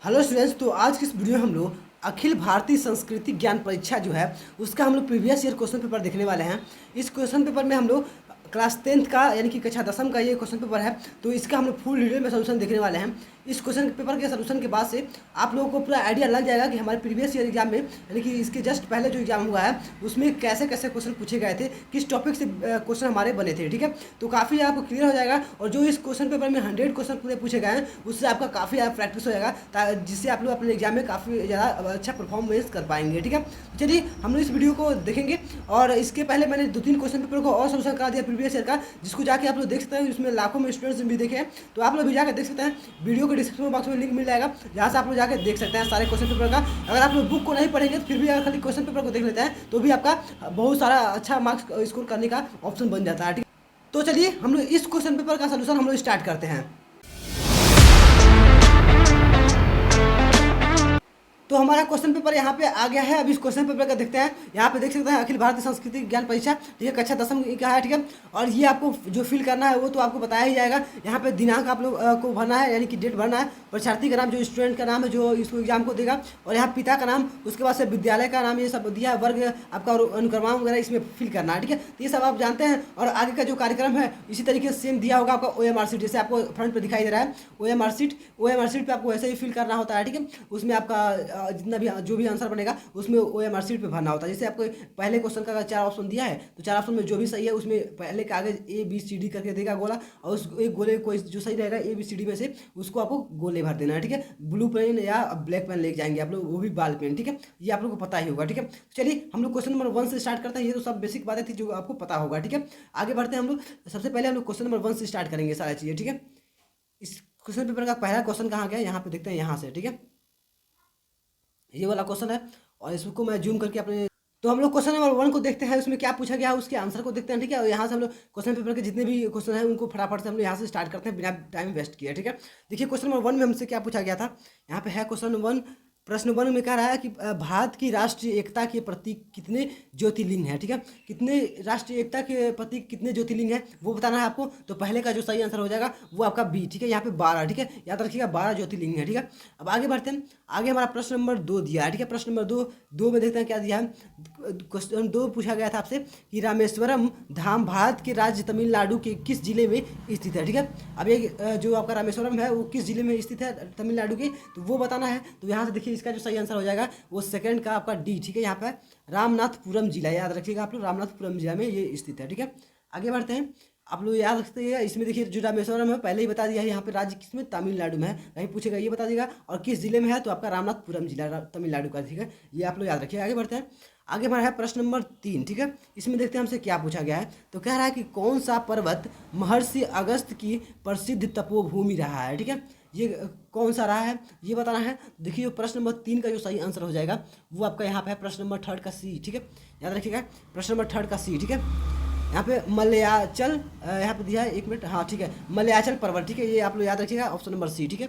Hello students. तो आज की इस वीडियो में हम लोग अखिल भारतीय संस्कृति ज्ञान परीक्षा जो है उसका हम लोग प्रीवियस ईयर क्वेश्चन पेपर देखने वाले हैं। इस क्वेश्चन पेपर में हम लोग क्लास 10th का यानी कि कक्षा 10वीं का ये क्वेश्चन पेपर है। तो इसका हम लोग फुल डिटेल में सोल्यूशन देखने वाले हैं। इस क्वेश्चन पेपर के सोल्यूशन के बाद से आप लोगों को पूरा आइडिया लग जाएगा कि हमारे प्रीवियस ईयर एग्जाम में यानी कि इसके जस्ट पहले जो एग्जाम हुआ है उसमें कैसे कैसे क्वेश्चन पूछे गए थे, किस टॉपिक से क्वेश्चन हमारे बने थे। ठीक है, तो काफ़ी आपको क्लियर हो जाएगा। और जो इस क्वेश्चन पेपर में 100 क्वेश्चन पूरे पूछे गए हैं उससे आपका काफ़ी ज़्यादा प्रैक्टिस हो जाएगा, जिससे आप लोग अपने एग्जाम में काफ़ी ज़्यादा अच्छा परफॉर्मेंस कर पाएंगे। ठीक है, तो चलिए हम लोग इस वीडियो को देखेंगे। और इसके पहले मैंने 2-3 क्वेश्चन पेपर को और सोल्यूशन करा दिया प्रीवियस ईयर का, जिसको जाके आप लोग देख सकते हैं। इसमें लाखों में स्टूडेंट्स भी देखे हैं, तो आप लोग भी जाकर देख सकते हैं। वीडियो के डिस्क्रिप्शन बॉक्स में लिंक मिल जाएगा, जहाँ से आप लोग जाकर देख सकते हैं सारे क्वेश्चन पेपर का। अगर आप लोग बुक को नहीं पढ़ेंगे तो फिर भी अगर खाली क्वेश्चन पेपर को देख लेते हैं तो भी आपका बहुत सारा अच्छा मार्क्स स्कोर करने का ऑप्शन बन जाता है। ठीक है, तो चलिए हम लोग इस क्वेश्चन पेपर का सोल्यूशन हम लोग स्टार्ट करते हैं। तो हमारा क्वेश्चन पेपर यहाँ पे आ गया है। अब इस क्वेश्चन पेपर का देखते हैं। यहाँ पे देख सकते हैं अखिल भारतीय संस्कृति ज्ञान परीक्षा, ठीक है, कक्षा 10वीं का है। ठीक है, और ये आपको जो फिल करना है वो तो आपको बताया ही जाएगा। यहाँ पे दिनांक आप लोग को भरना है, यानी कि डेट भरना है। परीक्षार्थी का नाम, जो स्टूडेंट का नाम है जो इसको एग्जाम को देगा, और यहाँ पिता का नाम, उसके बाद से विद्यालय का नाम, ये सब दिया है, वर्ग आपका अनुक्रमांक वगैरह इसमें फिल करना है। ठीक है, तो ये सब आप जानते हैं। और आगे का जो कार्यक्रम है इसी तरीके से सेम दिया होगा आपका OMR शीट, जैसे आपको फ्रंट पर दिखाई दे रहा है OMR शीट पे आपको वैसे ही फिल करना होता है। ठीक है, उसमें आपका जितना भी जो भी आंसर बनेगा उसमें OMR शीट पे भरना होता है। जैसे आपको पहले क्वेश्चन का 4 ऑप्शन दिया है तो 4 ऑप्शन में जो भी सही है उसमें पहले के आगे ABCD करके देगा गोला, और उस एक गोले कोई जो सही रहेगा ABCD में से उसको आपको गोले भर देना है। ठीक है, ब्लू पेन या ब्लैक पेन लेके जाएंगे आप लोग, वो भी बाल पेन। ठीक है, ये आप लोग को पता ही होगा। ठीक है, चलिए हम लोग क्वेश्चन नंबर 1 से स्टार्ट करते हैं। ये तो सब बेसिक बातें थी जो आपको पता होगा। ठीक है, आगे बढ़ते हैं हम लोग। सबसे पहले हम लोग क्वेश्चन नंबर 1 से स्टार्ट करेंगे सारी चीज़ें। ठीक है, इस क्वेश्चन पेपर का पहला क्वेश्चन कहाँ गया, यहाँ पे देखते हैं, यहाँ से। ठीक है, ये वाला क्वेश्चन है और इसको मैं जूम करके अपने, तो हम लोग क्वेश्चन नंबर 1 को देखते हैं उसमें क्या पूछा गया है, उसके आंसर को देखते हैं। ठीक है, और यहाँ से हम लोग क्वेश्चन पेपर के जितने भी क्वेश्चन हैं उनको फटाफट से हम लोग यहाँ से स्टार्ट करते हैं बिना टाइम वेस्ट किए। ठीक है, देखिए क्वेश्चन नंबर 1 में हमसे क्या पूछा गया था। यहाँ पे है क्वेश्चन 1, प्रश्न 1 में कह रहा है कि भारत की राष्ट्रीय एकता के प्रतीक कितने ज्योतिर्लिंग है। ठीक है, कितने राष्ट्रीय एकता के प्रतीक कितने ज्योतिर्लिंग है वो बताना है आपको। तो पहले का जो सही आंसर हो जाएगा वो आपका बी। ठीक है, यहाँ पे 12। ठीक है, याद रखिएगा 12 ज्योतिर्लिंग है। ठीक है, अब आगे बढ़ते हैं। आगे हमारा प्रश्न नंबर 2 दिया है। ठीक है, प्रश्न नंबर 2 में देखते हैं क्या दिया है। क्वेश्चन 2 पूछा गया था आपसे कि रामेश्वरम धाम भारत के राज्य तमिलनाडु के किस जिले में स्थित है। ठीक है, अब ये जो आपका रामेश्वरम है वो किस जिले में स्थित है तमिलनाडु के, तो वो बताना है। तो यहाँ से देखिए इसका जो सही आंसर हो जाएगा वो सेकंड का आपका डी। ठीक है, यहाँ पर रामनाथपुरम जिला, याद रखिएगा आप लोग, रामनाथपुरम जिला में ये स्थित है। ठीक है, आगे बढ़ते हैं। आप लोग याद रखते हैं इसमें देखिए जो रामेश्वरम है पहले ही बता दिया है, यहाँ पे राज्य किसमें, तमिलनाडु में है, कहीं पूछेगा ये बता देगा। और किस जिले में है तो आपका रामनाथपुरम जिला तमिलनाडु का। ठीक है, ये आप लोग याद रखिए। आगे बढ़ते हैं। आगे हमारा है प्रश्न नंबर 3। ठीक है, इसमें देखते हैं हमसे क्या पूछा गया है। तो कह रहा है कि कौन सा पर्वत महर्षि अगस्त की प्रसिद्ध तपोभूमि रहा है। ठीक है, ये कौन सा रहा है ये बताना है। देखिए प्रश्न नंबर 3 का जो सही आंसर हो जाएगा वो आपका यहाँ पे है प्रश्न नंबर 3 का सी। ठीक है, याद रखिएगा प्रश्न नंबर 3 का सी। ठीक है, यहाँ पे मलयाचल, यहाँ पे दिया है, 1 मिनट, हाँ ठीक है, मलयाचल पर्वत। ठीक है, ये आप लोग याद रखिएगा, ऑप्शन नंबर सी। ठीक है,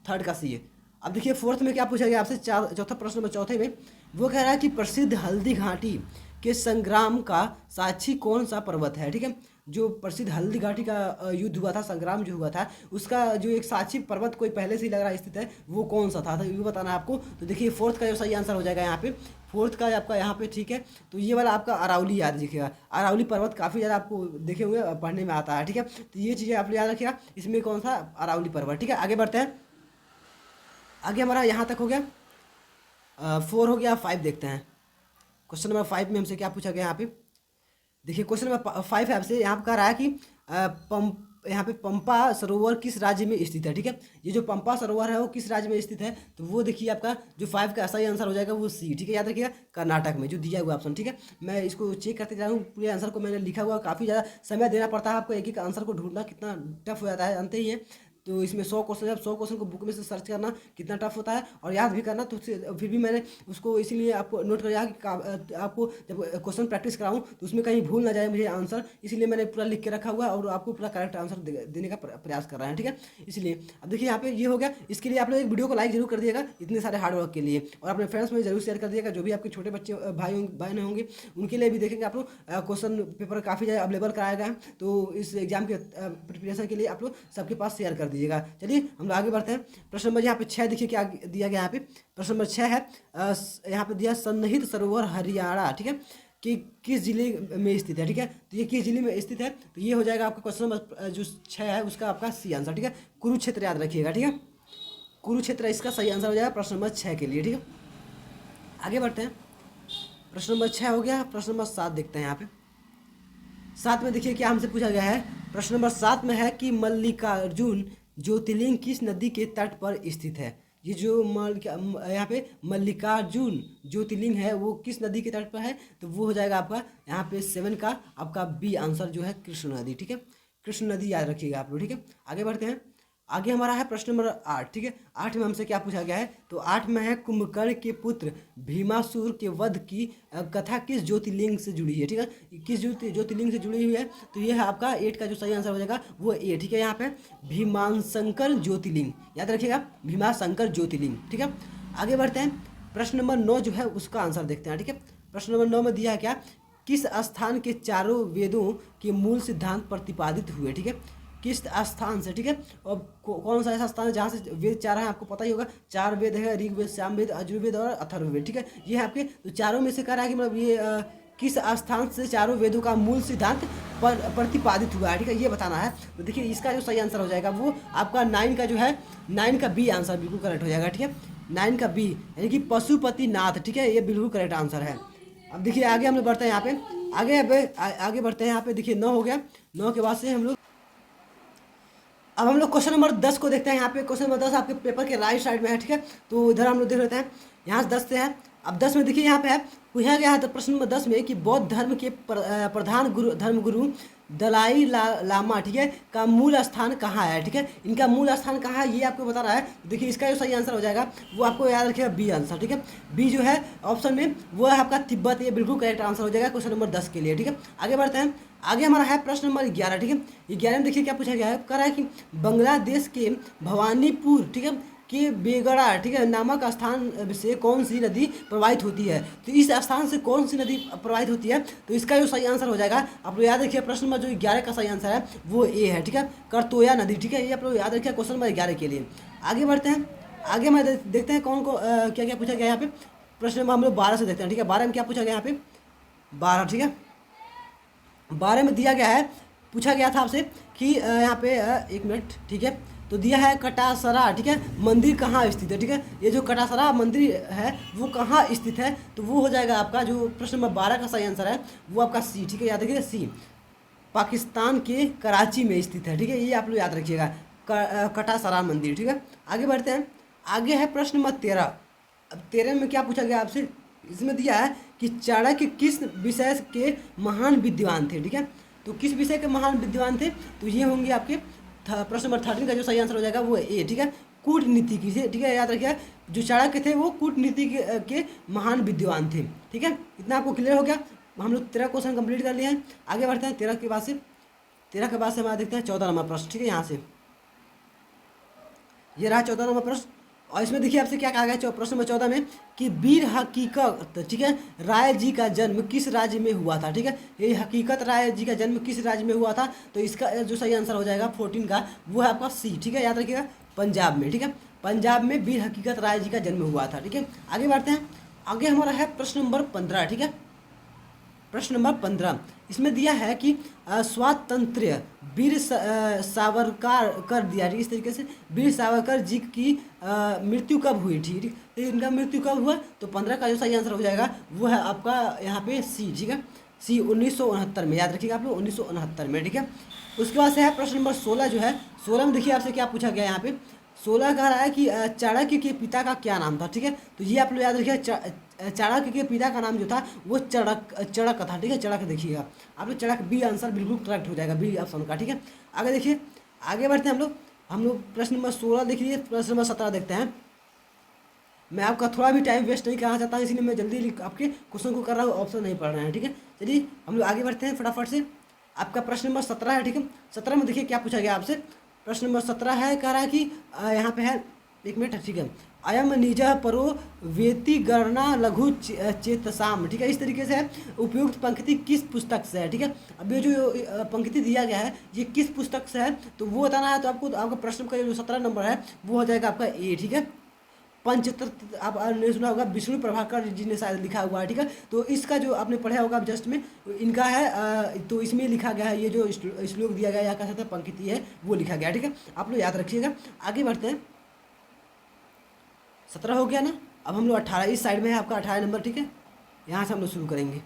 3 का सी है। अब देखिए 4th में क्या पूछा गया आपसे, चौथा प्रश्न नंबर 4 में वो कह रहा है कि प्रसिद्ध हल्दी घाटी के संग्राम का साक्षी कौन सा पर्वत है। ठीक है, जो प्रसिद्ध हल्दी घाटी का युद्ध हुआ था, संग्राम जो हुआ था, उसका जो एक साक्षी पर्वत कोई पहले से ही लग रहा है स्थित है, वो कौन सा था, तो ये बताना है आपको। तो देखिए 4th का जो सही आंसर हो जाएगा यहाँ पे, 4th का आपका यहाँ पे। ठीक है, तो ये वाला आपका अरावली याद रखिएगा। अरावली पर्वत काफ़ी ज़्यादा आपको देखे हुए पढ़ने में आता है। ठीक है, तो ये चीज़ें आप याद रखिएगा, इसमें कौन सा, अरावली पर्वत। ठीक है, आगे बढ़ते हैं। आगे हमारा यहाँ तक हो गया, 4 हो गया, 5 देखते हैं। क्वेश्चन नंबर 5 में हमसे क्या पूछा गया यहाँ पे। देखिए क्वेश्चन नंबर 5 है आपसे, यहाँ पे कह रहा है कि यहाँ पे पंपा सरोवर किस राज्य में स्थित है। ठीक है, ये जो पंपा सरोवर है वो किस राज्य में स्थित है, तो वो देखिए आपका जो 5 का सही आंसर हो जाएगा वो सी। ठीक है, याद रखिएगा कर्नाटक में जो दिया हुआ ऑप्शन। ठीक है, मैं इसको चेक करते जा रहा हूँ, पूरे आंसर को मैंने लिखा हुआ, काफ़ी ज़्यादा समय देना पड़ता है आपको, एक एक आंसर को ढूंढना कितना टफ हो जाता है जानते ही हैं। तो इसमें 100 क्वेश्चन है, 100 क्वेश्चन को बुक में से सर्च करना कितना टफ होता है और याद भी करना। तो फिर भी मैंने उसको इसीलिए आपको नोट किया कि आपको जब क्वेश्चन प्रैक्टिस कराऊं तो उसमें कहीं भूल ना जाए मुझे आंसर, इसलिए मैंने पूरा लिख के रखा हुआ है और आपको पूरा करेक्ट आंसर देने का प्रयास कर रहा है। ठीक है, इसलिए अब देखिए यहाँ पे ये हो गया। इसके लिए आप लोग एक वीडियो को लाइक जरूर कर दिएगा इतने सारे हार्ड वर्क के लिए, और अपने फ्रेंड्स में जरूर शेयर कर दिएगा, जो भी आपके छोटे बच्चे भाई बहन होंगे उनके लिए भी देखेंगे आप लोग। क्वेश्चन पेपर काफ़ी ज़्यादा अवेलेबल कराया गया है, तो इस एग्जाम के प्रिपरेशन के लिए आप लोग सबके पास शेयर कर दीजिएगा। चलिए हम लोग आगे बढ़ते हैं। प्रश्न नंबर यहाँ पे 6 देखिए क्या दिया गया यहाँ पे। प्रश्न नंबर 6 है यहाँ पे दिया सन्निहित सरोवर हरियाणा, ठीक है, कि किस जिले में स्थित है, ठीक है। तो ये किस जिले में स्थित है, तो ये हो जाएगा आपका क्वेश्चन नंबर जो 6 है उसका आपका सी आंसर, ठीक है। कुरुक्षेत्र याद रखिएगा, ठीक है, कुरुक्षेत्र इसका सही आंसर हो जाएगा प्रश्न नंबर 6 के लिए, ठीक है। आगे बढ़ते हैं। प्रश्न नंबर 6 हो गया। प्रश्न नंबर 7 देखते हैं यहाँ पे। 7 में देखिए क्या हमसे पूछा गया है। प्रश्न नंबर 7 में है कि मल्लिकार्जुन ज्योतिर्लिंग किस नदी के तट पर स्थित है। ये जो यहाँ पे मल्लिकार्जुन ज्योतिर्लिंग है वो किस नदी के तट पर है, तो वो हो जाएगा आपका यहाँ पे 7 का आपका बी आंसर जो है कृष्ण नदी, ठीक है। कृष्ण नदी याद रखिएगा आप लोग, ठीक है। आगे बढ़ते हैं। आगे हमारा है प्रश्न नंबर 8, ठीक है। 8 में हमसे क्या पूछा गया है, तो 8 में है कुंभकर्ण के पुत्र भीमासुर के वध की कथा किस ज्योतिर्लिंग से जुड़ी है, ठीक है। किस ज्योतिर्लिंग से जुड़ी हुई है, तो ये है आपका 8 का जो सही आंसर हो जाएगा वो ए, ठीक है। यहाँ पे भीमाशंकर ज्योतिर्लिंग याद रखिएगा, भीमाशंकर ज्योतिर्लिंग, ठीक है। आगे बढ़ते हैं। प्रश्न नंबर 9 जो है उसका आंसर देखते हैं, ठीक है। प्रश्न नंबर 9 में दिया है क्या, किस स्थान के चारों वेदों के मूल सिद्धांत प्रतिपादित हुए, ठीक है। किस स्थान से, ठीक है। और कौन सा ऐसा स्थान है जहाँ से वेद 4 हैं, आपको पता ही होगा। 4 वेद है, ऋग्वेद, सामवेद, अजुर्वेद और अथर्ववेद, ठीक है। ये है आपके, तो चारों में से कह रहा है कि मतलब ये किस स्थान से चारों वेदों का मूल सिद्धांत प्रतिपादित हुआ है, ठीक है, ये बताना है। तो देखिए इसका जो सही आंसर हो जाएगा वो आपका 9 का जो है 9 का बी आंसर बिल्कुल करेक्ट हो जाएगा, ठीक है। 9 का बी यानी कि पशुपतिनाथ, ठीक है, ये बिल्कुल करेक्ट आंसर है। अब देखिए आगे हम लोग बढ़ते हैं यहाँ पे। आगे बढ़ते हैं यहाँ पे। देखिए 9 हो गया। 9 के बाद से हम लोग अब हम लोग क्वेश्चन नंबर 10 को देखते हैं। यहाँ पे क्वेश्चन नंबर 10 आपके पेपर के राइट साइड में है, ठीक है। तो इधर हम लोग देख लेते हैं। यहाँ से 10 से है। अब 10 में देखिए यहाँ पे है पूछा गया है, तो प्रश्न नंबर 10 में कि बौद्ध धर्म के प्रधान धर्मगुरु दलाई लामा, ठीक है, का मूल स्थान कहाँ है, ठीक है। इनका मूल स्थान कहाँ है ये आपको बता रहा है। देखिए इसका जो सही आंसर हो जाएगा वो आपको याद रखिएगा बी आंसर, ठीक है। बी जो है ऑप्शन में वो है आपका तिब्बत, ये बिल्कुल करेक्ट आंसर हो जाएगा क्वेश्चन नंबर 10 के लिए, ठीक है। आगे बढ़ते हैं। आगे हमारा है प्रश्न नंबर 11, ठीक है। ये 11 में देखिए क्या पूछा गया है, कह रहा है कि बांग्लादेश के भवानीपुर, ठीक है, के बेगड़ा, ठीक है, नामक स्थान से कौन सी नदी प्रवाहित होती है। तो इस स्थान से कौन सी नदी प्रवाहित होती है, तो इसका जो सही आंसर हो जाएगा आप लोग याद रखिए प्रश्न नंबर जो 11 का सही आंसर है वो ए है, ठीक है, करतोया नदी, ठीक है। ये आप लोग याद रखिए क्वेश्चन नंबर 11 के लिए। आगे बढ़ते हैं। आगे हम देखते हैं कौन को क्या क्या पूछा गया यहाँ पे। प्रश्न नंबर हम लोग 12 से देखते हैं, ठीक है। 12 में क्या पूछा गया यहाँ पे, 12, ठीक है। 12 में दिया गया है, पूछा गया था आपसे कि यहाँ पे 1 मिनट, ठीक है। तो दिया है कटासरा, ठीक है, मंदिर कहाँ स्थित है, ठीक है। ये जो कटासरा मंदिर है वो कहाँ स्थित है, तो वो हो जाएगा आपका जो प्रश्न नंबर 12 का सही आंसर है वो आपका सी, ठीक है। याद रखिए सी, पाकिस्तान के कराची में स्थित है, ठीक है। ये आप लोग याद रखिएगा कटासरा मंदिर, ठीक है। आगे बढ़ते हैं। आगे है प्रश्न नंबर 13। अब 13 में क्या पूछा गया आपसे, इसमें दिया है कि चाणक्य किस विषय के महान विद्वान थे, ठीक है। तो किस विषय के महान विद्वान थे, तो ये होंगे आपके प्रश्न नंबर 13 का जो सही आंसर हो जाएगा वो ए, ठीक है, कूटनीति की, ठीक है। याद रखिए जो चाणक्य थे वो कूटनीति के महान विद्वान थे, ठीक है। इतना आपको क्लियर हो गया। हम लोग 13 क्वेश्चन कंप्लीट कर लिए हैं। आगे बढ़ते हैं। 13 के बाद से हमारा देखते हैं 14 नंबर प्रश्न, ठीक है। यहाँ से ये रहा 14 नंबर प्रश्न। और इसमें देखिए आपसे क्या कहा गया प्रश्न नंबर 14 में कि वीर हकीकत, ठीक है, राय जी का जन्म किस राज्य में हुआ था, ठीक है। ये हकीकत राय जी का जन्म किस राज्य में हुआ था, तो इसका जो सही आंसर हो जाएगा 14 का वो है आपका सी, ठीक है। याद रखिएगा पंजाब में, ठीक है। पंजाब में वीर हकीकत राय जी का जन्म हुआ था, ठीक है। आगे बढ़ते हैं। आगे हमारा है प्रश्न नंबर 15, ठीक है। प्रश्न नंबर 15 इसमें दिया है कि स्वातंत्र्य वीर सावरकर कर दिया, इस तरीके से वीर सावरकर जी की मृत्यु कब हुई थी, ठीक है। इनका मृत्यु कब हुआ, तो 15 का जो सही आंसर हो जाएगा वो है आपका यहाँ पे सी, ठीक है। सी 1969 में, याद रखिएगा आप लोग 1969 में, ठीक है। उसके बाद से है प्रश्न नंबर 16 जो है। 16 में देखिए आपसे क्या पूछा गया यहाँ पे। 16 कह रहा है कि चाणक्य के पिता का क्या नाम था, ठीक है। तो ये आप लोग याद रखिए चाणक्य के पिता का नाम जो था वो चड़क था, ठीक है। चड़क देखिएगा आप लोग, चड़क बी आंसर बिल्कुल करेक्ट हो जाएगा बी ऑप्शन का, ठीक है। आगे देखिए, आगे बढ़ते हैं हम लोग प्रश्न नंबर 16 देखिए। प्रश्न नंबर 17 देखते हैं। मैं आपका थोड़ा भी टाइम वेस्ट नहीं करना चाहता, इसलिए मैं जल्दी आपके क्वेश्चन को कर रहा हूँ, ऑप्शन नहीं पढ़ रहे हैं, ठीक है। चलिए हम लोग आगे बढ़ते हैं फटाफट से। आपका प्रश्न नंबर 17 है, ठीक है। 17 में देखिए क्या पूछा गया आपसे। प्रश्न नंबर 17 है, कह रहा है कि यहाँ पे है 1 मिनट, ठीक है। अयम निज परो वेति गणना लघु चेतसाम, ठीक है। इस तरीके से है। उपयुक्त पंक्ति किस पुस्तक से है, ठीक है। अब ये जो पंक्ति दिया गया है ये किस पुस्तक से है तो वो बताना है। तो आपको आपका प्रश्न का जो 17 नंबर है वो हो जाएगा आपका ए, ठीक है। पंचतत्व आपने सुना होगा, विष्णु प्रभाकर जी ने शायद लिखा हुआ है, ठीक है। तो इसका जो आपने पढ़ा होगा जस्ट में इनका है, तो इसमें लिखा गया है, ये जो श्लोक दिया गया है या कह सकते हैं पंक्ति है वो लिखा गया है, ठीक है। आप लोग याद रखिएगा। आगे बढ़ते हैं। 17 हो गया ना। अब हम लोग 18, इस साइड में है आपका 18 नंबर, ठीक है। यहाँ से हम लोग शुरू करेंगे।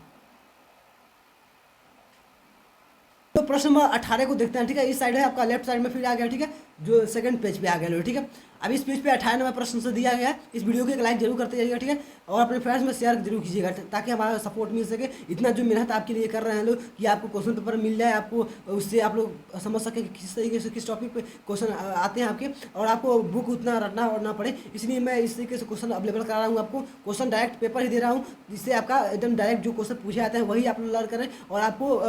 तो प्रश्न नंबर 18 को देखते हैं, ठीक है। इस साइड है आपका, लेफ्ट साइड में फिर आ गया, ठीक है। जो सेकंड पेज पे आ गया, ठीक है। अब इस पेज पे 18 नंबर प्रश्न से दिया गया है। इस वीडियो को एक लाइक जरूर करते जाइएगा, ठीक है। और अपने फ्रेंड्स में शेयर जरूर कीजिएगा ताकि हमारा सपोर्ट मिल सके। इतना जो मेहनत आपके लिए कर रहे हैं लोग कि आपको क्वेश्चन पेपर मिल जाए, आपको उससे आप लोग समझ सकें कि किस तरीके से किस टॉपिक पे क्वेश्चन आते हैं आपके, और आपको बुक उतना रटना और ना पड़े। इसलिए मैं इस तरीके से क्वेश्चन अवेलेबल करा रहा हूँ आपको। क्वेश्चन डायरेक्ट पेपर ही दे रहा हूँ, जिससे आपका एकदम डायरेक्ट जो क्वेश्चन पूछे जाते हैं वही आप लोग लर्न करें और आपको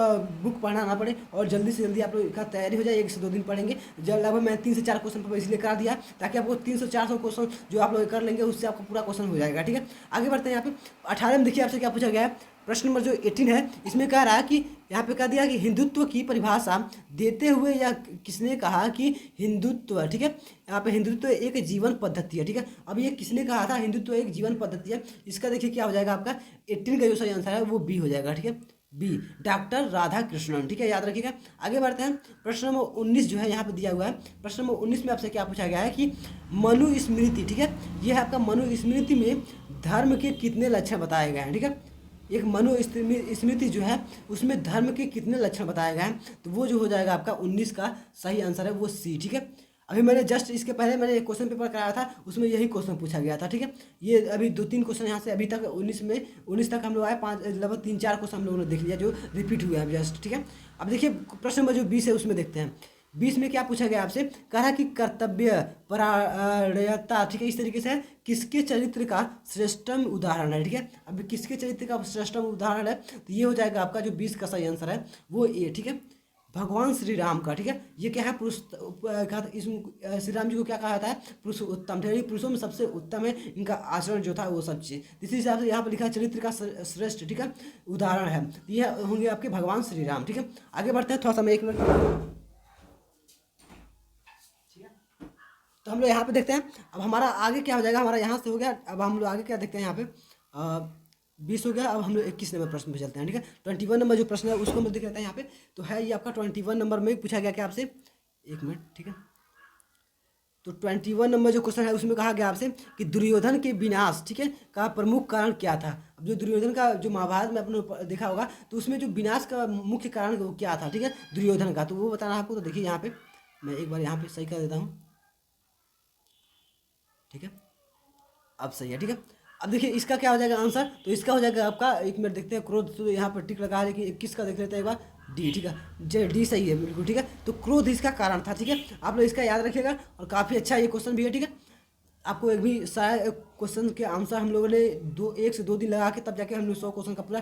बुक पढ़ना ना पड़े, और जल्दी से जल्दी आप लोग का तैयारी हो जाए। 1 से 2 दिन पढ़ेंगे। लगभग मैं 3 से 4 क्वेश्चन पेपर इसलिए करा दिया ताकि आपको 300 400 क्वेश्चन जो आप लोग कर लेंगे उससे आपका पूरा क्वेश्चन हो जाएगा, ठीक है। आगे बढ़ते हैं। यहाँ पे 18 में देखिए आपसे क्या पूछा गया है। प्रश्न नंबर जो 18 है इसमें कह रहा है कि यहाँ पे कह दिया कि हिंदुत्व की परिभाषा देते हुए या किसने कहा कि हिंदुत्व, ठीक है। यहाँ पे हिंदुत्व एक जीवन पद्धति है, ठीक है। अब ये किसने कहा था हिंदुत्व एक जीवन पद्धति है, इसका देखिए क्या हो जाएगा आपका 18 का जो सही आंसर है वो बी हो जाएगा, ठीक है। बी, डॉक्टर राधा कृष्णन, ठीक है। याद रखिएगा। आगे बढ़ते हैं। प्रश्न नंबर 19 जो है यहाँ पे दिया हुआ है। प्रश्न नंबर 19 में आपसे क्या पूछा गया है कि मनुस्मृति, ठीक है। ये है आपका मनुस्मृति में धर्म के कितने लक्षण बताए गए हैं, ठीक है। एक मनुस्मृति जो है उसमें धर्म के कितने लक्षण बताए गए हैं, तो वो जो हो जाएगा आपका 19 का सही आंसर है वो सी, ठीक है। अभी मैंने जस्ट इसके पहले मैंने एक क्वेश्चन पेपर कराया था, उसमें यही क्वेश्चन पूछा गया था, ठीक है। ये अभी 2-3 क्वेश्चन यहाँ से अभी तक 19 तक हम लोग आए, 5 लगभग 3-4 क्वेश्चन हम लोगों ने देख लिया जो रिपीट हुए हैं जस्ट, ठीक है। अब देखिए प्रश्न नंबर जो 20 है उसमें देखते हैं। 20 में क्या पूछा गया आपसे, कह रहा है कि कर्तव्य परायणता, ठीक है। इस तरीके से किसके चरित्र का श्रेष्ठतम उदाहरण है, ठीक है। अब किसके चरित्र का श्रेष्ठतम उदाहरण है तो ये हो जाएगा आपका जो 20 का सही आंसर है वो ए, ठीक है। भगवान श्री राम का, ठीक है। ये क्या है, पुरुष श्री राम जी को क्या कहा जाता है, पुरुष उत्तम, ठीक है। पुरुषों में सबसे उत्तम है, इनका आचरण जो था वो सब चीज़। इसी हिसाब से यहाँ पर लिखा है चरित्र का श्रेष्ठ, ठीक है, उदाहरण है। ये होंगे आपके भगवान श्री राम, ठीक है। आगे बढ़ते हैं। थोड़ा सा मैं 1 मिनट, ठीक है। तो हम लोग यहाँ पे देखते हैं। अब हमारा आगे क्या हो जाएगा, हमारा यहाँ से हो गया। अब हम लोग आगे क्या देखते हैं, यहाँ पे 20 हो गया। अब हम लोग 21 नंबर प्रश्न पे चलते हैं, ठीक है। 21 नंबर जो प्रश्न है उसको हम देख लेते हैं यहाँ पे। तो है ये आपका 21 नंबर में पूछा गया क्या आपसे, 1 मिनट, ठीक है। तो 21 नंबर जो क्वेश्चन है उसमें कहा गया आपसे कि दुर्योधन के विनाश, ठीक है, का प्रमुख कारण क्या था। अब जो दुर्योधन का जो महाभारत में आपने देखा होगा तो उसमें जो विनाश का मुख्य कारण वो क्या था, ठीक है, दुर्योधन का, तो वो बताना आपको। तो देखिए यहाँ पे मैं एक बार यहाँ पे सही कर देता हूँ, ठीक है। अब सही है, ठीक है। अब देखिए इसका क्या हो जाएगा आंसर, तो इसका हो जाएगा आपका, 1 मिनट देखते हैं, क्रोध। तो यहाँ पर टिक लगा है लेकिन 21 का देख लेते हैं एक बार, डी, ठीक है। डी सही है बिल्कुल, ठीक है। तो क्रोध इसका कारण था, ठीक है। आप लोग इसका याद रखिएगा। और काफ़ी अच्छा ये क्वेश्चन भी है, ठीक है। आपको एक भी सारे क्वेश्चन के आंसर हम लोगों ने 1 से 2 दिन लगा के तब जाके हम लोग 100 क्वेश्चन का पूरा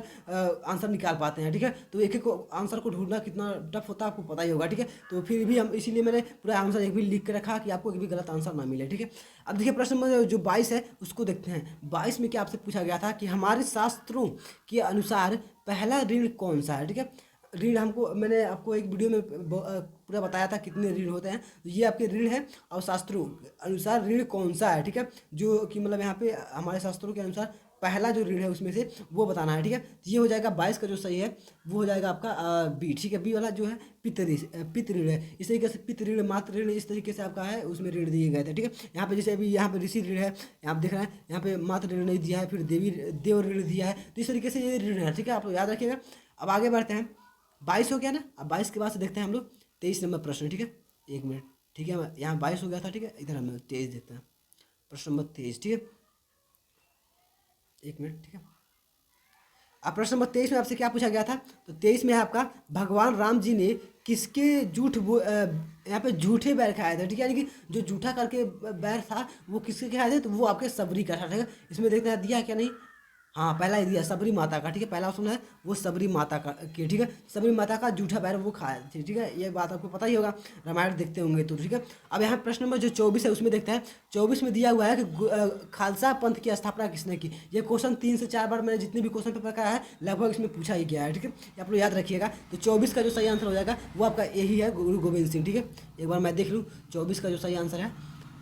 आंसर निकाल पाते हैं, ठीक है। तो एक एक आंसर को ढूंढना कितना टफ होता है आपको पता ही होगा, ठीक है। तो फिर भी हम इसीलिए मैंने पूरा आंसर एक भी लिख के रखा कि आपको एक भी गलत आंसर ना मिले, ठीक है। अब देखिए प्रश्न नंबर जो 22 है उसको देखते हैं। 22 में क्या आपसे पूछा गया था कि हमारे शास्त्रों के अनुसार पहला ऋण कौन सा है, ठीक है। ऋण हमको मैंने आपको एक वीडियो में पूरा बताया था कितने ऋण होते हैं। तो ये आपके ऋण है और शास्त्रों अनुसार ऋण कौन सा है, ठीक है, जो कि मतलब यहाँ पे हमारे शास्त्रों के अनुसार पहला जो ऋण है उसमें से वो बताना है, ठीक है। तो ये हो जाएगा 22 का जो सही है वो हो जाएगा आपका बी, ठीक है। बी वाला जो है पितृ ऋण है। इस तरीके से पितृ ऋण, मातृ ऋण, इस तरीके से आपका है उसमें ऋण दिए गए थे, ठीक है। यहाँ पे जैसे अभी यहाँ पे ऋषि ऋण है, आप देख रहे हैं यहाँ पे मातृ ऋण नहीं दिया है, फिर देव ऋण दिया है। तो इस तरीके से ये ऋण है, ठीक है। आप लोग याद रखिएगा। अब आगे बढ़ते हैं। 22 हो गया ना। अब 22 के बाद से देखते हैं हम लोग 23 नंबर प्रश्न, ठीक है। 1 मिनट, ठीक है। यहाँ 22 हो गया था, ठीक है। इधर हम 23 देखते हैं, प्रश्न नंबर 23, ठीक है। 1 मिनट, ठीक है। अब प्रश्न नंबर 23 में आपसे क्या पूछा गया था, तो 23 में है आपका भगवान राम जी ने किसके यहाँ पे झूठे बैर खाए थे, ठीक है। यानी कि जो झूठा करके बैर था वो किसके खाए थे, तो वो आपके सबरी का था, ठीक है। इसमें देखते हैं दिया क्या नहीं, हाँ, पहला ये दिया सबरी माता का, ठीक है, पहला ऑप्शन है वो सबरी माता का की, ठीक है, सबरी माता का जूठा पैर वो खाया थी, ठीक है, ये बात आपको पता ही होगा, रामायण देखते होंगे तो, ठीक है। अब यहाँ प्रश्न नंबर जो 24 है उसमें देखते हैं। 24 में दिया हुआ है कि खालसा पंथ की स्थापना किसने की। ये क्वेश्चन 3 से 4 बार मैंने जितने भी क्वेश्चन पेपर कराया है लगभग इसमें पूछा ही गया है, ठीक है, ये आप लोग याद रखिएगा। तो 24 का जो सही आंसर हो जाएगा वो आपका यही है, गुरु गोविंद सिंह, ठीक है। एक बार मैं देख लूँ 24 का जो सही आंसर है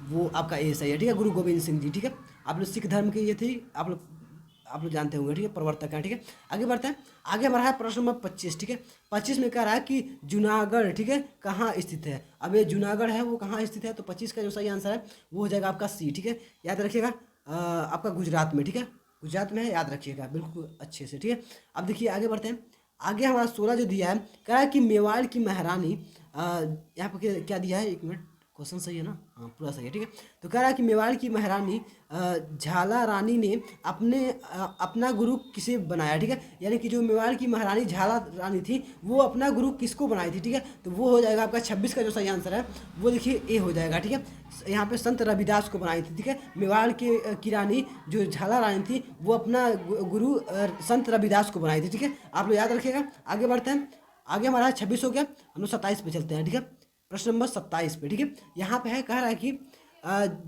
वो आपका ए सही है, ठीक है, गुरु गोविंद सिंह जी, ठीक है। आप लोग सिख धर्म के ये थी, आप लोग जानते होंगे, ठीक है, प्रवर्तक हैं, ठीक है। आगे बढ़ते हैं। आगे हमारा है प्रश्न नंबर 25, ठीक है। 25 में कह रहा है कि जूनागढ़, ठीक है, कहाँ स्थित है। अब ये जूनागढ़ है वो कहाँ स्थित है, तो 25 का जो सही आंसर है वो हो जाएगा आपका सी, ठीक है, याद रखिएगा। आपका गुजरात में, ठीक है, गुजरात में है, याद रखिएगा बिल्कुल अच्छे से, ठीक है। अब देखिए आगे बढ़ते हैं। आगे हमारा 16 जो दिया है, कह रहा है कि मेवाड़ की महारानी, यहाँ पर क्या दिया है, एक मिनट, क्वेश्चन सही है ना, हाँ पूरा सही है, ठीक है। तो कह रहा है कि मेवाड़ की महारानी झाला रानी ने अपना गुरु किसे बनाया, ठीक है, यानी कि जो मेवाड़ की महारानी झाला रानी थी वो अपना गुरु किसको बनाई थी, ठीक है। तो वो हो जाएगा आपका 26 का जो सही आंसर है वो देखिए ए हो जाएगा, ठीक है। यहाँ पे संत रविदास को बनाई थी, ठीक है, मेवाड़ की रानी जो झाला रानी थी वो अपना गुरु संत रविदास को बनाई थी, ठीक है, आप लोग याद रखिएगा। आगे बढ़ते हैं। आगे हमारा 26 हो गया, हम लोग 27 पे चलते हैं, ठीक है, प्रश्न नंबर 27 पे, ठीक है। यहाँ पे है, कह रहा है कि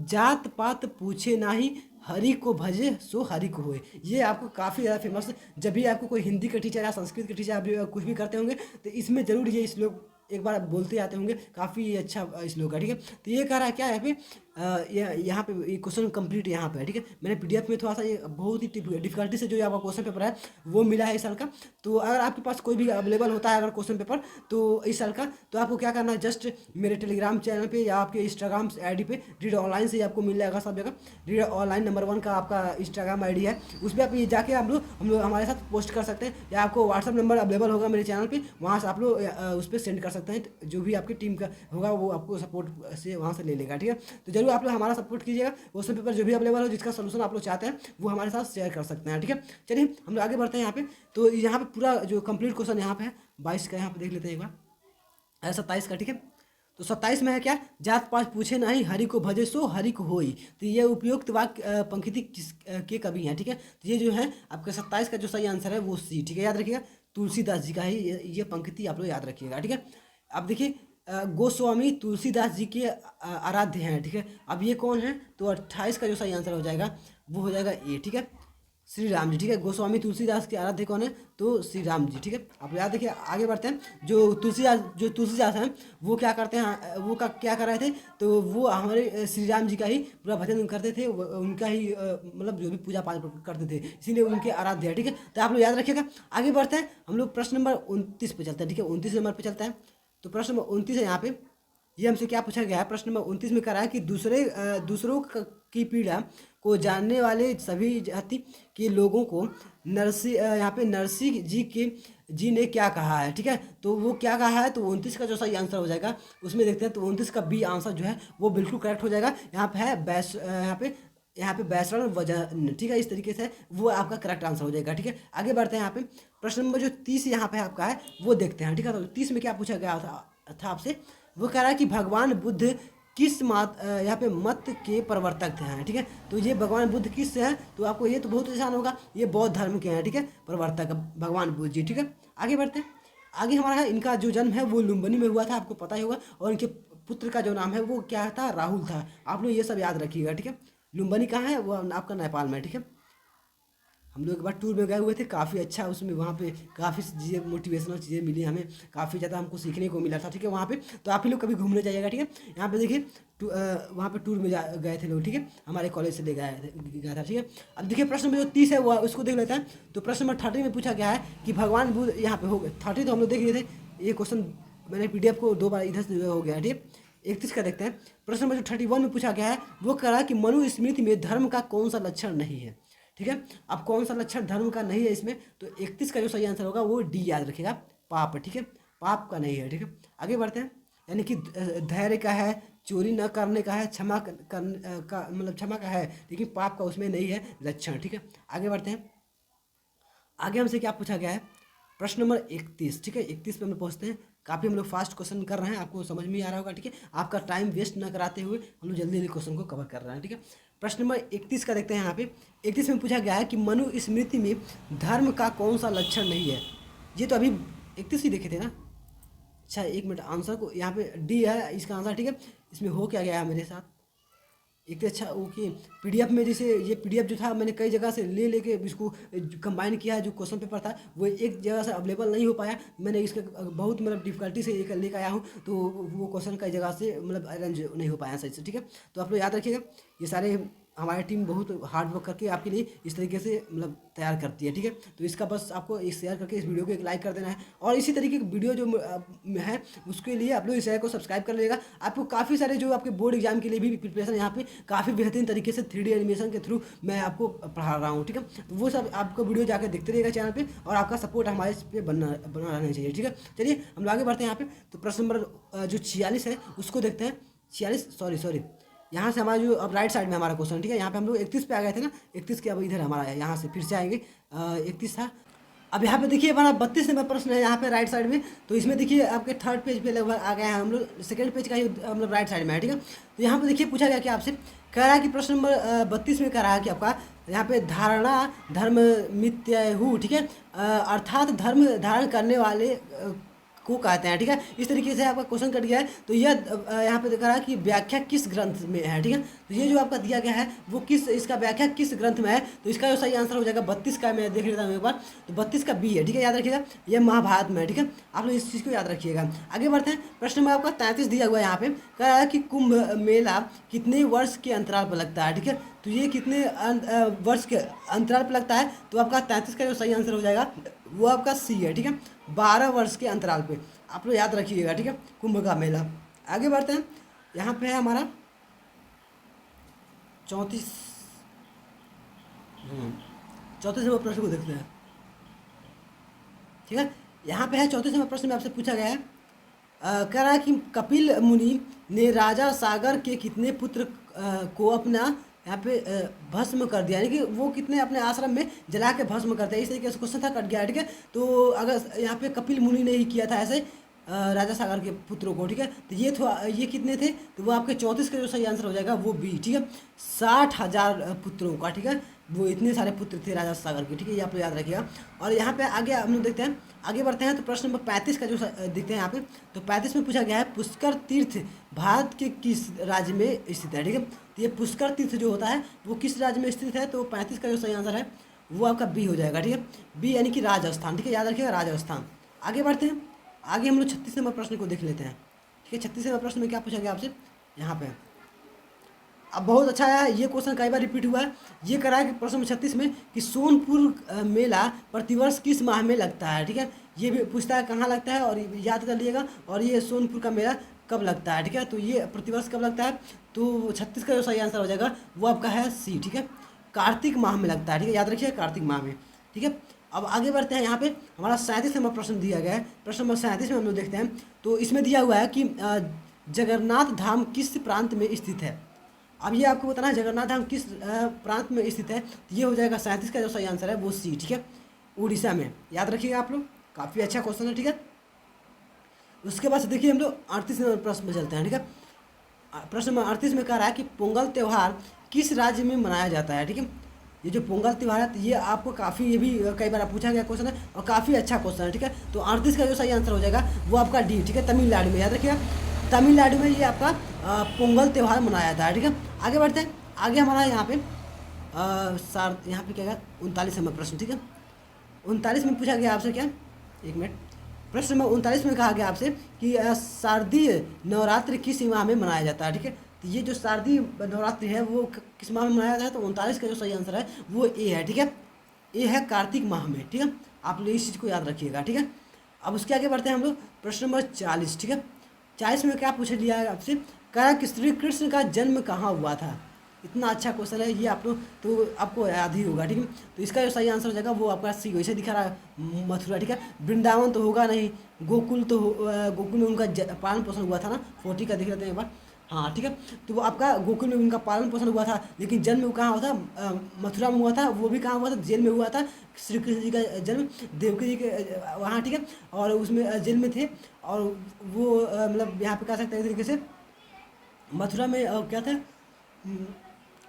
जात पात पूछे नाही, हरि को भजे सो हरि को होए। ये आपको काफ़ी ज़्यादा फेमस, जब भी आपको कोई हिंदी का टीचर या संस्कृत के टीचर आप कुछ भी करते होंगे तो इसमें जरूर ये श्लोक एक बार आप बोलते आते होंगे, काफ़ी अच्छा श्लोक है, ठीक है। तो ये कह रहा है क्या है पे यहाँ पे ये क्वेश्चन कंप्लीट यहाँ पे है, ठीक है। मैंने पीडीएफ में थोड़ा सा ये बहुत ही डिफिकल्टी से जो आपका क्वेश्चन पेपर है वो मिला है इस साल का। तो अगर आपके पास कोई भी अवेलेबल होता है अगर क्वेश्चन पेपर तो इस साल का, तो आपको क्या करना है, जस्ट मेरे टेलीग्राम चैनल पे या आपके इंस्टाग्राम आईडी पे रीड ऑनलाइन से आपको मिल जाएगा सब जगह। रीड ऑनलाइन नंबर 1 का आपका इंस्टाग्राम आईडी है, उस पर आप ये जाके आप लोग हम लोग हमारे साथ पोस्ट कर सकते हैं, या आपको व्हाट्सअप नंबर अवेलेबल होगा मेरे चैनल पे, वहाँ से आप लोग उस पर सेंड कर सकते हैं। जो भी आपकी टीम का होगा वो आपको सपोर्ट से वहाँ से ले लेगा, ठीक है। तो जरूर आप लोग हमारा सपोर्ट कीजिएगा। क्वेश्चन पेपर जो भी अवेलेबल हो जिसका सोल्यूशन आप लोग चाहते हैं वो हमारे साथ शेयर कर सकते हैं, ठीक है। चलिए हम लोग आगे बढ़ते हैं यहाँ पे। तो यहाँ पे पूरा जो कंप्लीट क्वेश्चन यहाँ पे है 22 का, यहाँ पे देख लेते हैं एक बार, 27 का, ठीक है। तो 27 में है क्या, जात पात पूछे नहीं, हरि को भजे सो हरि को होई। तो ये उपयुक्त वाक्य पंक्ति किस के कवि हैं, ठीक है। तो ये जो है आपका 27 का जो सही आंसर है वो सी, ठीक है, याद रखिएगा, तुलसीदास जी का ही ये पंक्ति आप लोग याद रखिएगा, ठीक है। अब देखिए गोस्वामी तुलसीदास जी के आराध्य हैं, ठीक है। अब ये कौन है, तो 28 का जो सही आंसर हो जाएगा वो हो जाएगा ए, ठीक है, श्री राम जी, ठीक है। गोस्वामी तुलसीदास के आराध्य कौन है, तो श्री राम जी, ठीक है। आप याद देखिए। आगे बढ़ते हैं। जो तुलसीदास हैं वो क्या करते हैं, वो क्या कर रहे थे, तो वो हमारे श्री राम जी का ही पूरा भजन करते थे, उनका ही मतलब जो भी पूजा पाठ करते थे, इसीलिए उनके आराध्य है, ठीक है। तो आप लोग याद रखिएगा। आगे बढ़ते हैं, हम लोग प्रश्न नंबर 29 पे चलते हैं, ठीक है, 29 नंबर पे चलते हैं। तो प्रश्न नंबर 29 है यहाँ पे, ये हमसे क्या पूछा गया है, प्रश्न नंबर 29 में कह रहा है कि दूसरों की पीड़ा को जानने वाले सभी जाति के लोगों को यहाँ पे नरसी जी ने क्या कहा है, ठीक है। तो वो क्या कहा है, तो 29 का जो सही आंसर हो जाएगा उसमें देखते हैं। तो 29 का बी आंसर जो है वो बिल्कुल करेक्ट हो जाएगा। यहाँ पे है यहाँ पे व्याकरण वजन, ठीक है, इस तरीके से वो आपका करेक्ट आंसर हो जाएगा, ठीक है। आगे बढ़ते हैं। यहाँ पे प्रश्न नंबर जो 30 यहाँ पे आपका है वो देखते हैं, ठीक है। तो 30 में क्या पूछा गया था आपसे, वो कह रहा है कि भगवान बुद्ध किस यहाँ पे मत के प्रवर्तक हैं, ठीक है। तो ये भगवान बुद्ध किस हैं, तो आपको ये तो बहुत आसान होगा, ये बौद्ध धर्म के हैं, ठीक है, प्रवर्तक भगवान बुद्ध जी, ठीक है। आगे बढ़ते हैं। आगे हमारा है, इनका जो जन्म है वो लुम्बिनी में हुआ था, आपको पता ही होगा, और इनके पुत्र का जो नाम है वो क्या था, राहुल था। आप लोग ये सब याद रखिएगा, ठीक है। लुम्बिनी कहाँ है, वो आपका नेपाल में, ठीक है। हम लोग एक बार टूर में गए हुए थे, काफ़ी अच्छा, उसमें वहाँ पे काफ़ी चीज़ें मोटिवेशनल चीज़ें मिली हमें, काफ़ी ज़्यादा हमको सीखने को मिला था, ठीक है, वहाँ पे। तो आप ही लोग कभी घूमने जाइएगा, ठीक है। यहाँ पे देखिए वहाँ पे टूर में गए थे लोग, ठीक है, हमारे कॉलेज से ले गया था, ठीक है। अब देखिए प्रश्न नंबर जो 30 है वो उसको देख लेते हैं। तो प्रश्न नंबर 30 में पूछा गया है कि भगवान बुद्ध, यहाँ पे हो गए 30 तो हम लोग देख लिए थे, ये क्वेश्चन मैंने PDF को 2 बार इधर से हो गया, ठीक है। 31 का देखते हैं। प्रश्न नंबर जो 31 में पूछा गया है वो कह रहा है कि मनुस्मृति में धर्म का कौन सा लक्षण नहीं है, ठीक है। अब कौन सा लक्षण धर्म का नहीं है इसमें, तो 31 का जो सही आंसर होगा वो डी, याद रखिएगा, पाप, ठीक है, पाप का नहीं है, ठीक है। आगे बढ़ते हैं। यानी कि धैर्य का है, चोरी न करने का है, क्षमा का मतलब क्षमा का है, लेकिन पाप का उसमें नहीं है लक्षण, ठीक है। आगे बढ़ते हैं। आगे हमसे क्या पूछा गया है, प्रश्न नंबर 31, ठीक है। 31 पे हम लोग पहुँचते हैं। काफ़ी हम लोग फास्ट क्वेश्चन कर रहे हैं, आपको समझ में आ रहा होगा, ठीक है। आपका टाइम वेस्ट न कराते हुए हम लोग जल्दी जल्दी क्वेश्चन को कवर कर रहे हैं, ठीक है। प्रश्न नंबर 31 का देखते हैं। यहाँ पे 31 में पूछा गया है कि मनु स्मृति में धर्म का कौन सा लक्षण नहीं है। ये तो अभी 31 ही देखे थे ना। अच्छा एक मिनट, आंसर को यहाँ पे डी है इसका आंसर, ठीक है। इसमें हो क्या गया है मेरे साथ, एक तो अच्छा ओके पीडीएफ में, जैसे ये पीडीएफ जो था मैंने कई जगह से ले लेके इसको कंबाइन किया है। जो क्वेश्चन पेपर था वो एक जगह से अवेलेबल नहीं हो पाया, मैंने इसके बहुत मतलब डिफिकल्टी से एक लेकर आया हूँ, तो वो क्वेश्चन कई जगह से मतलब अरेंज नहीं हो पाया सही से, ठीक है। तो आप लोग याद रखिएगा, ये सारे हमारी टीम बहुत हार्ड वर्क करके आपके लिए इस तरीके से मतलब तैयार करती है, ठीक है। तो इसका बस आपको एक शेयर करके इस वीडियो को एक लाइक कर देना है, और इसी तरीके की वीडियो जो है उसके लिए आप लोग इस चैनल को सब्सक्राइब कर लीजिएगा। आपको काफ़ी सारे जो आपके बोर्ड एग्जाम के लिए भी प्रिपरेशन यहाँ पे काफ़ी बेहतरीन तरीके से 3D एनिमेशन के थ्रू मैं आपको पढ़ा रहा हूँ, ठीक है। तो वो सब आपको वीडियो जाकर देखते रहिएगा चैनल पे, और आपका सपोर्ट हमारे इस पे बना रहना चाहिए, ठीक है। चलिए हम लोग आगे बढ़ते हैं यहाँ पे। तो प्रश्न नंबर जो 46 है उसको देखते हैं। 46 सॉरी यहाँ से हमारा जो अब राइट साइड में हमारा क्वेश्चन, ठीक है। यहाँ पे हम लोग 31 पे आ गए थे ना, 31 के अब इधर हमारा है, यहाँ से फिर से आएंगे। 31 था, अब यहाँ पे देखिए हमारा 32 नंबर प्रश्न है यहाँ पे राइट साइड में। तो इसमें देखिए आपके थर्ड पेज पे लगभग आ गए हैं हम लोग, सेकंड पेज का ही हम लोग राइट साइड में है, ठीक है। तो यहाँ पे देखिए पूछा गया कि आपसे कह रहा है कि प्रश्न नंबर 32 में कह रहा है कि आपका यहाँ पे धारणा धर्म मिथ्याहु, ठीक है, अर्थात धर्म धारण करने वाले को कहते हैं, ठीक है। इस तरीके से आपका क्वेश्चन कट गया है। तो यह यहाँ पे दिखा रहा है कि व्याख्या किस ग्रंथ में है, ठीक है। तो ये जो आपका दिया गया है वो किस, इसका व्याख्या किस ग्रंथ में है, तो इसका जो सही आंसर हो जाएगा 32 का, मैं देख लेता हूँ एक बार। तो 32 का बी है, ठीक है, याद रखिएगा, यह महाभारत में है, ठीक है। आप लोग इस चीज़ को याद रखिएगा। आगे बढ़ते हैं, प्रश्न में आपका 33 दिया हुआ है यहाँ पे, कह रहा है कि कुंभ मेला कितने वर्ष के अंतराल पर लगता है, ठीक है। तो ये कितने वर्ष के अंतराल पर लगता है, तो आपका 33 का जो सही आंसर हो जाएगा वो आपका सी है, ठीक है, 12 वर्ष के अंतराल पे। आप लोग याद रखिएगा, ठीक है, कुंभ का मेला। आगे बढ़ते हैं, यहाँ पे है हमारा 34 नंबर प्रश्न को देखते हैं, ठीक है। यहाँ पे है 34 नंबर प्रश्न में आपसे पूछा गया है, कह रहा है कि कपिल मुनि ने राजा सागर के कितने पुत्र को अपना यहाँ पे भस्म कर दिया, यानी कि वो कितने अपने आश्रम में जला के भस्म करते हैं। इस तरीके से क्वेश्चन था, कट गया, ठीक है। तो अगर यहाँ पे कपिल मुनि ने ही किया था ऐसे राजा सागर के पुत्रों को, ठीक है। तो ये कितने थे, तो वो आपके 34 का जो सही आंसर हो जाएगा वो बी, ठीक है, 60,000 पुत्रों का, ठीक है। वो इतने सारे पुत्र थे राजा सागर के, ठीक है, ये आप लोग याद रखिएगा। और यहाँ पे आगे हम लोग देखते हैं, आगे बढ़ते हैं। तो प्रश्न नंबर 35 का जो देखते हैं यहाँ पे, तो 35 में पूछा गया है पुष्कर तीर्थ भारत के किस राज्य में स्थित है, ठीक है। तो ये पुष्कर तीर्थ जो होता है वो किस राज्य में स्थित है, तो 35 का जो सही आंसर है वो आपका बी हो जाएगा, ठीक है, बी यानी कि राजस्थान, ठीक है, याद रखिएगा राजस्थान। आगे बढ़ते हैं, आगे हम लोग 36 नंबर प्रश्न को देख लेते हैं, ठीक है। 36 नंबर प्रश्न में क्या पूछा गया आपसे यहाँ पे, अब बहुत अच्छा है, ये क्वेश्चन कई बार रिपीट हुआ है। ये करा है कि प्रश्न नंबर 36 में कि सोनपुर मेला प्रतिवर्ष किस माह में लगता है, ठीक है। ये भी पूछता है कहाँ लगता है, और याद कर लीजिएगा, और ये सोनपुर का मेला कब लगता है, ठीक है। तो ये प्रतिवर्ष कब लगता है, तो 36 का जो सही आंसर हो जाएगा वो आपका है सी, ठीक है, कार्तिक माह में लगता है, ठीक है, याद रखिए कार्तिक माह में, ठीक है। अब आगे बढ़ते हैं, यहाँ पे हमारा 37 नंबर प्रश्न दिया गया है। प्रश्न नंबर 37 में हम लोग देखते हैं, तो इसमें दिया हुआ है कि जगन्नाथ धाम किस प्रांत में स्थित है। अब ये आपको बताना है जगन्नाथ धाम किस प्रांत में स्थित है, तो ये हो जाएगा 37 का जो सही आंसर है वो सी, ठीक है, उड़ीसा में। याद रखिएगा आप लोग, काफ़ी अच्छा क्वेश्चन है, ठीक है। उसके बाद से देखिए हम लोग 38 नंबर प्रश्न में चलते हैं, ठीक है। प्रश्न नंबर 38 में कह रहा है कि पोंगल त्यौहार किस राज्य में मनाया जाता है, ठीक है। ये जो पोंगल त्यौहार है ये आपको काफ़ी, ये भी कई बार पूछा गया क्वेश्चन है और काफ़ी अच्छा क्वेश्चन है, ठीक है। तो 38 का जो सही आंसर हो जाएगा वो आपका डी, ठीक है, तमिलनाडु में। याद रखिएगा तमिलनाडु में ये आपका पोंगल त्यौहार मनाया जाता है, ठीक है। आगे बढ़ते हैं, आगे हमारा यहाँ पे यहाँ पे क्या है 39 नंबर प्रश्न, ठीक है। 39 में पूछा गया आपसे क्या, एक मिनट, प्रश्न नंबर 39 में कहा गया आपसे कि शारदीय नवरात्रि किस माह में मनाया जाता है, ठीक है। तो ये जो शारदीय नवरात्रि है वो किस माह में मनाया जाता है, तो 39 का जो सही आंसर है वो ए है, ठीक है, ए है कार्तिक माह में, ठीक है। आप लोग इस चीज़ को याद रखिएगा, ठीक है। अब उसके आगे बढ़ते हैं हम लोग, प्रश्न नंबर 40, ठीक है। 40 में क्या पूछ लिया है आपसे, कहा कि श्री कृष्ण का जन्म कहाँ हुआ था। इतना अच्छा क्वेश्चन है ये, आप लोग तो आपको याद ही होगा, ठीक है। तो इसका जो सही आंसर हो जाएगा वो आपका सी, वैसे दिखा रहा है मथुरा, ठीक है। वृंदावन तो होगा नहीं, गोकुल तो गोकुल में उनका पालन पोषण हुआ था ना, 40 का देख लेते हैं एक बार, हाँ, ठीक है। तो वो आपका गोकुल में उनका पालन पोषण हुआ था, लेकिन जन्म कहाँ हुआ था, मथुरा में हुआ था। वो भी कहाँ हुआ था, जेल में हुआ था। श्री कृष्ण जी का जन्म देवकी जी के वहाँ, ठीक है, और उसमें जेल में थे। और वो मतलब यहाँ पे कह सकते हैं एक तरीके से मथुरा में क्या था,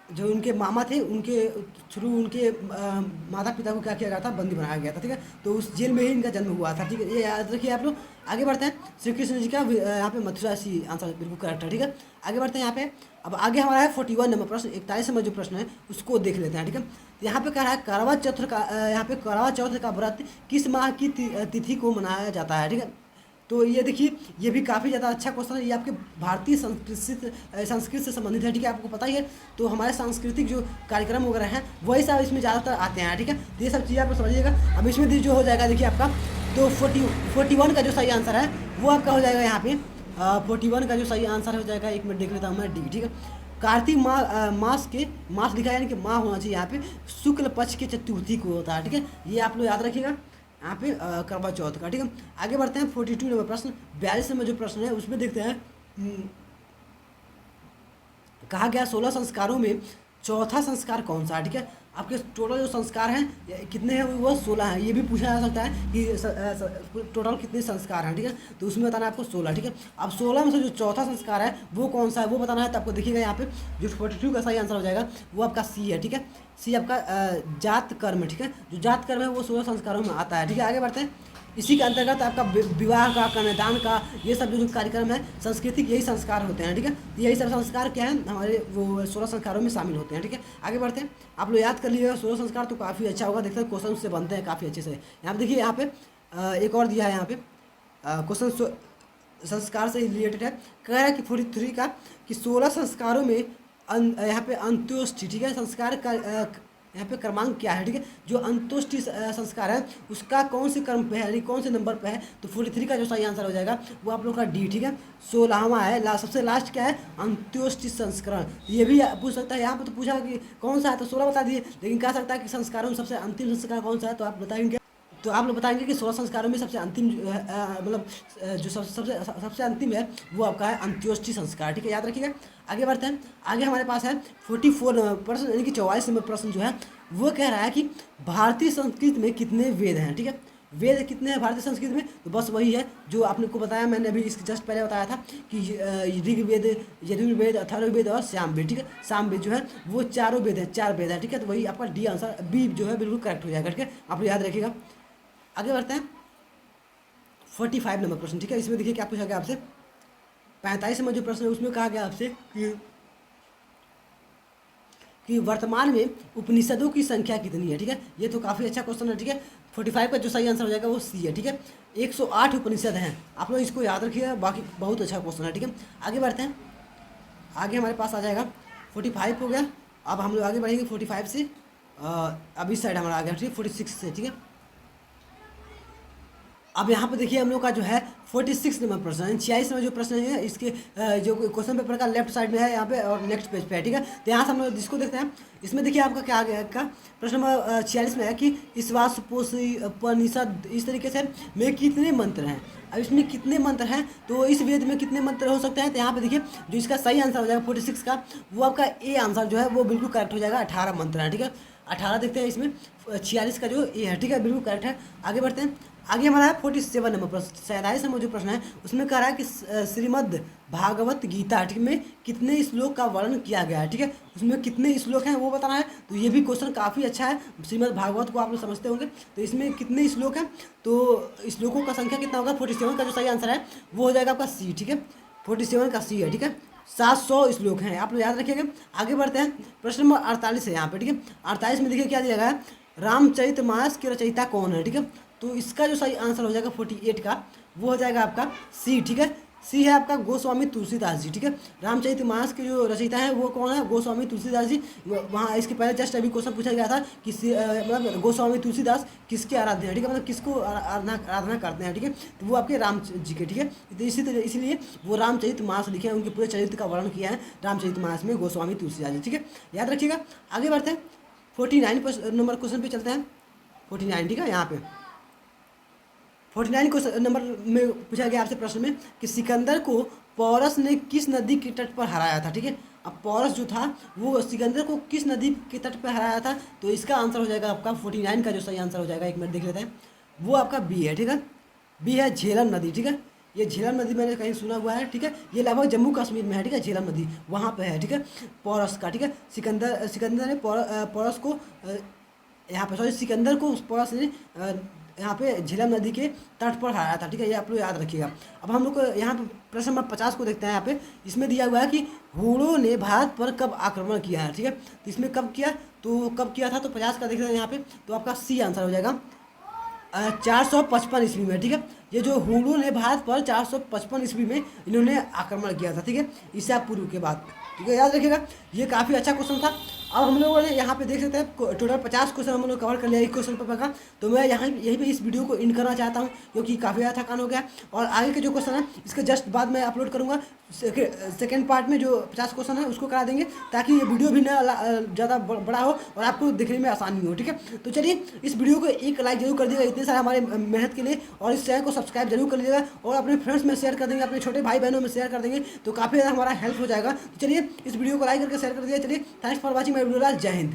जो उनके मामा थे उनके थ्रू उनके माता पिता को क्या किया गया था, बंदी बनाया गया था, ठीक है। तो उस जेल में ही इनका जन्म हुआ था, ठीक है, ये याद रखिए आप लोग। आगे बढ़ते हैं, श्री कृष्ण जी का यहाँ पे मथुरा सी आंसर बिल्कुल करेक्ट है, ठीक है। आगे बढ़ते हैं यहाँ पे। अब आगे हमारा है 41 नंबर प्रश्न, 41 नंबर जो प्रश्न है उसको देख लेते हैं, ठीक है। तो यहाँ पे कह रहा है करवा चौथ का यहाँ पे करवा चौथ का व्रत किस माह की तिथि को मनाया जाता है, ठीक है। तो ये देखिए, ये भी काफ़ी ज़्यादा अच्छा क्वेश्चन है, ये आपके भारतीय संस्कृत से संबंधित है, ठीक है, आपको पता ही है। तो हमारे सांस्कृतिक जो कार्यक्रम वगैरह हैं वही सब इसमें ज़्यादातर आते हैं, ठीक है। तो ये सब चीज़ें आप समझिएगा। अब इसमें जो हो जाएगा देखिए आपका, तो 41 का जो सही आंसर है वो आपका हो जाएगा यहाँ पे 41 का जो सही आंसर हो जाएगा, एक मिनट देख लेता हूँ मैं, डी, ठीक है। कार्तिक मास लिखा है, यानी कि माह होना चाहिए यहाँ पे, शुक्ल पक्ष के चतुर्थी को होता है, ठीक है। ये आप लोग याद रखिएगा यहाँ पे करवा चौथ का, ठीक है। आगे बढ़ते हैं 42 नंबर प्रश्न, 42 नंबर जो प्रश्न है उसमें देखते हैं। कहा गया 16 संस्कारों में चौथा संस्कार कौन सा है, ठीक है। आपके टोटल जो संस्कार हैं कितने हैं, वो 16 हैं। ये भी पूछा जा सकता है कि टोटल कितने संस्कार हैं, ठीक है। तो उसमें बताना है आपको 16, ठीक है। अब 16 में से जो चौथा संस्कार है वो कौन सा है वो बताना है। तो आपको देखिएगा यहाँ पे जो 42 का सही आंसर हो जाएगा वो आपका सी है, ठीक है। सी आपका जात कर्म, ठीक है। जो जात कर्म है वो 16 संस्कारों में आता है, ठीक है। आगे बढ़ते हैं। इसी के अंतर्गत आपका विवाह का, कन्यादान का, ये सब जो कार्यक्रम है सांस्कृतिक, यही संस्कार होते हैं, ठीक है। यही सब संस्कार क्या है, हमारे वो 16 संस्कारों में शामिल होते हैं, ठीक है। आगे बढ़ते हैं। आप लोग याद कर लीजिएगा 16 संस्कार, तो काफ़ी अच्छा होगा, देखते हैं क्वेश्चन उससे बनते हैं काफ़ी अच्छे से। यहाँ पे देखिए, यहाँ पे एक और दिया है, यहाँ पे क्वेश्चन संस्कार से रिलेटेड है। कह रहा है कि 43 का कि 16 संस्कारों में यहाँ पे अंत्योष्टि, ठीक है, संस्कार का यहाँ पे क्रमांक क्या है, ठीक है। जो अंत्योष्टि संस्कार है उसका कौन से क्रम पे है, यानी कौन से नंबर पे है। तो 43 का जो सही आंसर हो जाएगा वो आप लोग का डी, ठीक है। 16वां है, सबसे लास्ट क्या है, अंत्योष्टि संस्करण। ये भी पूछ सकता है, यहाँ पे तो पूछा कि कौन सा है तो 16 बता दिए, लेकिन कह सकता है कि संस्कारों में सबसे अंतिम संस्कार कौन सा है, तो आप बताएंगे। तो आप लोग बताएंगे कि 16 संस्कारों में सबसे अंतिम मतलब जो सबसे अंतिम है वो आपका है अंत्योष्टि संस्कार, ठीक है, याद रखिएगा। आगे बढ़ते हैं। आगे हमारे पास है 44 प्रश्न, यानी कि 44 नंबर प्रश्न जो है वो कह रहा है कि भारतीय संस्कृत में कितने वेद हैं, ठीक है। वेद कितने हैं भारतीय संस्कृत में, तो बस वही है जो आपने को बताया, मैंने अभी इसके जस्ट पहले बताया था कि ऋग्वेद, यजुर्वेद, अथर्ववेद और सामवेद, ठीक है। सामवेद जो है वो चारों वेद है, 4 वेद है, ठीक है। तो वही आपका डी आंसर, बी जो है बिल्कुल करेक्ट हो जाएगा, ठीक है, आप लोग याद रखिएगा। आगे बढ़ते हैं 45 नंबर प्रश्न, ठीक है। इसमें देखिए क्या पूछा गया आपसे, 45 नंबर जो प्रश्न है उसमें कहा गया आपसे कि वर्तमान में उपनिषदों की संख्या कितनी है, ठीक है। ये तो काफ़ी अच्छा क्वेश्चन है, ठीक है। 45 का जो सही आंसर हो जाएगा वो सी है, ठीक है। 108 उपनिषद हैं, आप लोग इसको याद रखिएगा, बाकी बहुत अच्छा क्वेश्चन है, ठीक है। आगे बढ़ते हैं। आगे हमारे पास आ जाएगा 45 हो गया। अब हम लोग आगे बढ़ेंगे 45 से, अब इस साइड हमारा आ गया, ठीक है, 46 से, ठीक है। अब यहाँ पे देखिए हम लोग का जो है 46 नंबर प्रश्न है, 46 नंबर जो प्रश्न है इसके जो क्वेश्चन पेपर का लेफ्ट साइड में है यहाँ पे और नेक्स्ट पेज पे है, ठीक है। तो यहाँ से हम लोग जिसको देखते हैं, इसमें देखिए आपका क्या आ गया का प्रश्न नंबर 46 में है कि उपनिषद इस तरीके से में कितने मंत्र हैं। अब इसमें कितने मंत्र हैं, तो इस वेद में कितने मंत्र हो सकते हैं। तो यहाँ पे देखिए जो इसका सही आंसर हो जाएगा 46 का, वो आपका ए आंसर जो है वो बिल्कुल करेक्ट हो जाएगा, 18 मंत्र हैं, ठीक है। 18 देखते हैं इसमें, 46 का जो ए है, ठीक है, बिल्कुल करेक्ट है। आगे बढ़ते हैं। आगे हमारा है 47 नंबर प्रश्न, 47 नंबर जो प्रश्न है उसमें कह रहा है कि श्रीमद् भागवत गीता, ठीक में कितने श्लोक का वर्णन किया गया है, ठीक है। उसमें कितने श्लोक हैं वो बताना है। तो ये भी क्वेश्चन काफ़ी अच्छा है, श्रीमद् भागवत को आप लोग समझते होंगे। तो इसमें कितने श्लोक हैं, तो श्लोकों का संख्या कितना होगा, 47 का जो सही आंसर है वो हो जाएगा आपका सी, ठीक है। 47 का सी है, ठीक है। 700 श्लोक हैं, आप लोग याद रखिएगा। आगे बढ़ते हैं। प्रश्न नंबर 48 है यहाँ पे, ठीक है। 48 में देखिए क्या दिया गया है, रामचरितमानस के रचयिता कौन है, ठीक है। तो इसका जो सही आंसर हो जाएगा 48 का, वो हो जाएगा आपका सी, ठीक है। सी है आपका गोस्वामी तुलसीदास जी, ठीक है। रामचरितमानस के जो रचयिता है वो कौन है, गोस्वामी तुलसीदास जी। वहाँ इसके पहले जस्ट अभी क्वेश्चन पूछा गया था कि मतलब गोस्वामी तुलसीदास किसके आराध्य हैं, ठीक है, मतलब किसको आराधना करते हैं, ठीक है। तो वो आपके राम जी के, ठीक है। तो इसीलिए वो रामचरितमानस लिखे हैं, उनके पूरे चरित्र का वर्णन किया है रामचरितमानस में गोस्वामी तुलसीदास जी, ठीक है, याद रखिएगा। आगे बढ़ते हैं 49 नंबर क्वेश्चन पे चलते हैं। 49, ठीक है। यहाँ पे 49 क्वेश्चन नंबर में पूछा गया आपसे प्रश्न में कि सिकंदर को पौरस ने किस नदी के तट पर हराया था, ठीक है। अब पौरस जो था वो सिकंदर को किस नदी के तट पर हराया था, तो इसका आंसर हो जाएगा आपका 49 का जो सही आंसर हो जाएगा, एक मिनट देख लेते हैं, वो आपका बी है, ठीक है। बी है झेलम नदी, ठीक है। ये झेलम नदी मैंने कहीं सुना हुआ है, ठीक है। ये लगभग जम्मू कश्मीर में है, ठीक है, झेलम नदी वहाँ पे है, ठीक है, पोरस का, ठीक है। सिकंदर ने पोरस को यहाँ पे, सॉरी, सिकंदर को पोरस ने यहाँ पे झेलम नदी के तट पर हराया था, ठीक है, ये आप लोग याद रखिएगा। अब हम लोग यहाँ पे प्रश्न नंबर 50 को देखते हैं। यहाँ पे इसमें दिया हुआ है कि हुणों ने भारत पर कब आक्रमण किया है, ठीक है। तो इसमें कब किया, तो कब किया था, तो 50 का देख रहे हैं यहाँ पे, तो आपका सी आंसर हो जाएगा 455 ईस्वी में, ठीक है। ये जो हुणों ने भारत पर 455 ईस्वी में इन्होंने आक्रमण किया था, ठीक है, ईसा पूर्व के बाद, ठीक है, याद रखिएगा। ये काफ़ी अच्छा क्वेश्चन था। अब हम लोगों ने यहाँ पे देख सकते हैं टोटल 50 क्वेश्चन हम लोग कवर कर लिया एक क्वेश्चन पेपर का। तो मैं यहाँ यहीं पे इस वीडियो को एंड करना चाहता हूँ, क्योंकि काफ़ी ज़्यादा थकान हो गया। और आगे के जो क्वेश्चन है इसके जस्ट बाद मैं अपलोड करूँगा, सेकेंड पार्ट में जो 50 क्वेश्चन है उसको करा देंगे, ताकि ये वीडियो भी ना ज़्यादा बड़ा हो और आपको देखने में आसानी हो, ठीक है। तो चलिए इस वीडियो को एक लाइक जरूर कर दीजिएगा इतने सारे हमारे मेहनत के लिए, और इस चैनल को सब्सक्राइब जरूर कर लीजिएगा, और अपने फ्रेंड्स में शेयर कर देंगे, अपने छोटे भाई बहनों में शेयर कर देंगे, तो काफ़ी ज़्यादा हमारा हेल्प हो जाएगा। तो चलिए इस वीडियो को लाइक करके शेयर कर दीजिए। चलिए, thanks for watching my video. जय हिंद।